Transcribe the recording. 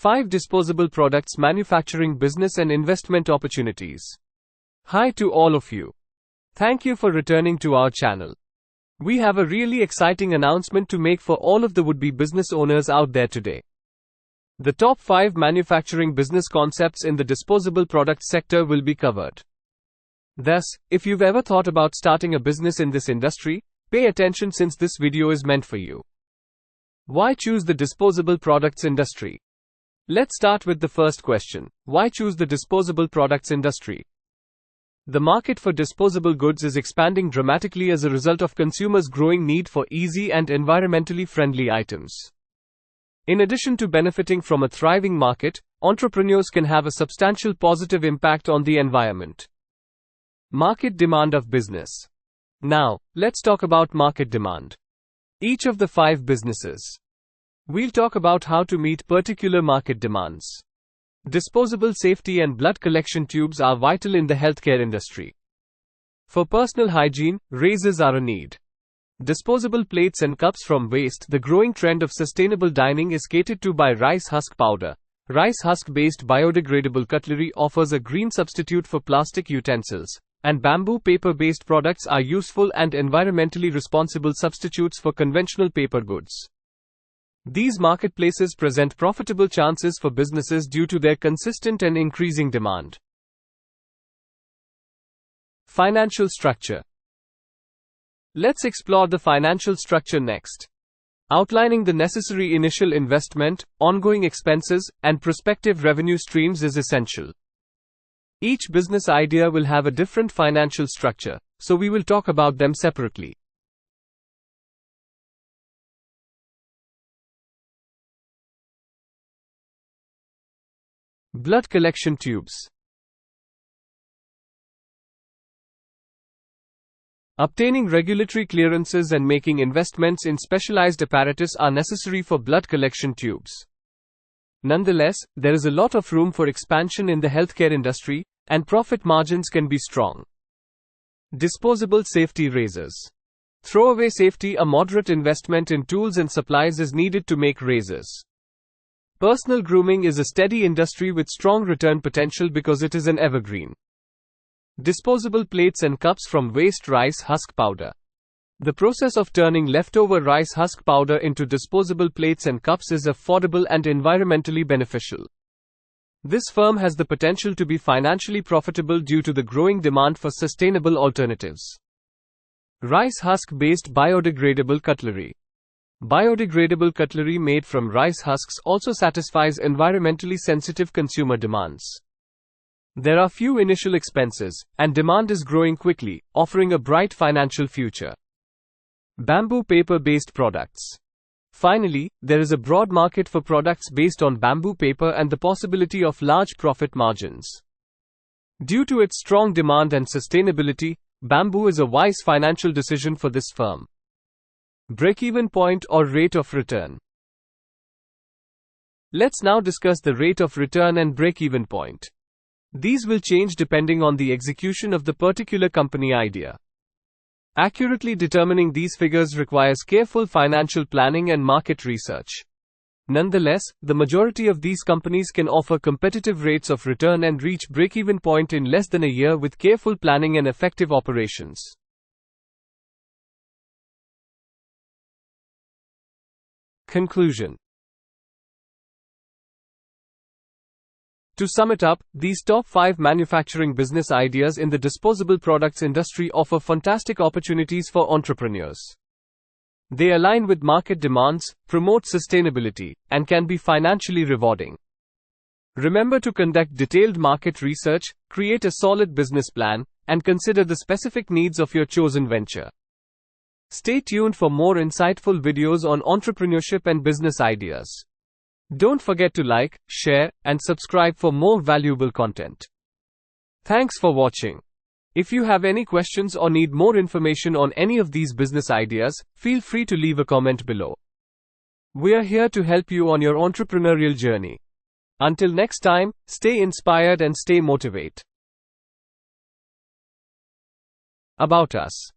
5 Disposable Products Manufacturing Business and Investment Opportunities. Hi to all of you. Thank you for returning to our channel. We have a really exciting announcement to make for all of the would-be business owners out there today. The top 5 manufacturing business concepts in the disposable products sector will be covered. Thus, if you've ever thought about starting a business in this industry, pay attention since this video is meant for you. Why choose the disposable products industry? Let's start with the first question. Why choose the disposable products industry? The market for disposable goods is expanding dramatically as a result of consumers' growing need for easy and environmentally friendly items. In addition to benefiting from a thriving market, entrepreneurs can have a substantial positive impact on the environment. Market demand of business. Now, let's talk about market demand. Each of the 5 businesses. We'll talk about how to meet particular market demands. Disposable safety and blood collection tubes are vital in the healthcare industry. For personal hygiene, razors are a need. Disposable plates and cups from waste. The growing trend of sustainable dining is catered to by rice husk powder. Rice husk-based biodegradable cutlery offers a green substitute for plastic utensils, and bamboo paper-based products are useful and environmentally responsible substitutes for conventional paper goods. These marketplaces present profitable chances for businesses due to their consistent and increasing demand. Financial structure. Let's explore the financial structure next. Outlining the necessary initial investment, ongoing expenses, and prospective revenue streams is essential. Each business idea will have a different financial structure, so we will talk about them separately. Blood collection tubes. Obtaining regulatory clearances and making investments in specialized apparatus are necessary for blood collection tubes. Nonetheless, there is a lot of room for expansion in the healthcare industry, and profit margins can be strong. Disposable safety razors. Throwaway safety. A moderate investment in tools and supplies is needed to make razors. Personal grooming is a steady industry with strong return potential because it is an evergreen. Disposable plates and cups from waste. Rice husk powder. The process of turning leftover rice husk powder into disposable plates and cups is affordable and environmentally beneficial. This firm has the potential to be financially profitable due to the growing demand for sustainable alternatives. Rice husk-based biodegradable cutlery. Biodegradable cutlery made from rice husks also satisfies environmentally sensitive consumer demands. There are few initial expenses, and demand is growing quickly, offering a bright financial future. Bamboo paper-based products. Finally, there is a broad market for products based on bamboo paper and the possibility of large profit margins. Due to its strong demand and sustainability, bamboo is a wise financial decision for this firm. Break-even point or rate of return. Let's now discuss the rate of return and break-even point. These will change depending on the execution of the particular company idea. Accurately determining these figures requires careful financial planning and market research. Nonetheless, the majority of these companies can offer competitive rates of return and reach break-even point in less than a year with careful planning and effective operations. Conclusion. To sum it up, these top 5 manufacturing business ideas in the disposable products industry offer fantastic opportunities for entrepreneurs. They align with market demands, promote sustainability, and can be financially rewarding. Remember to conduct detailed market research, create a solid business plan, and consider the specific needs of your chosen venture. Stay tuned for more insightful videos on entrepreneurship and business ideas. Don't forget to like, share, and subscribe for more valuable content. Thanks for watching. If you have any questions or need more information on any of these business ideas, feel free to leave a comment below. We are here to help you on your entrepreneurial journey. Until next time, stay inspired and stay motivated. About us.